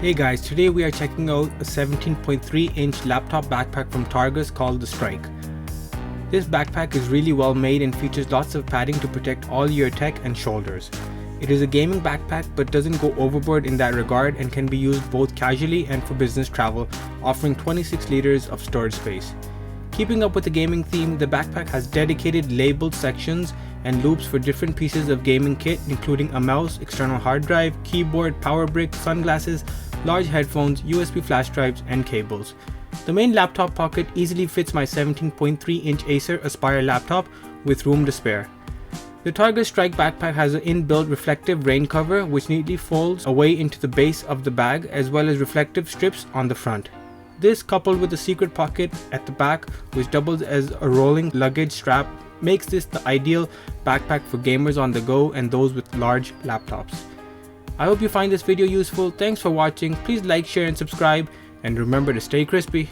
Hey guys, today we are checking out a 17.3-inch laptop backpack from Targus called the Strike. This backpack is really well made and features lots of padding to protect all your tech and shoulders. It is a gaming backpack but doesn't go overboard in that regard and can be used both casually and for business travel, offering 26 liters of storage space. Keeping up with the gaming theme, the backpack has dedicated labeled sections and loops for different pieces of gaming kit, including a mouse, external hard drive, keyboard, power brick, sunglasses, large headphones, USB flash drives, and cables. The main laptop pocket easily fits my 17.3-inch Acer Aspire laptop with room to spare. The Targus Strike backpack has an inbuilt reflective rain cover which neatly folds away into the base of the bag, as well as reflective strips on the front. This, coupled with a secret pocket at the back which doubles as a rolling luggage strap, makes this the ideal backpack for gamers on the go and those with large laptops. I hope you find this video useful. Thanks for watching. Please like, share and subscribe, and remember to stay crispy.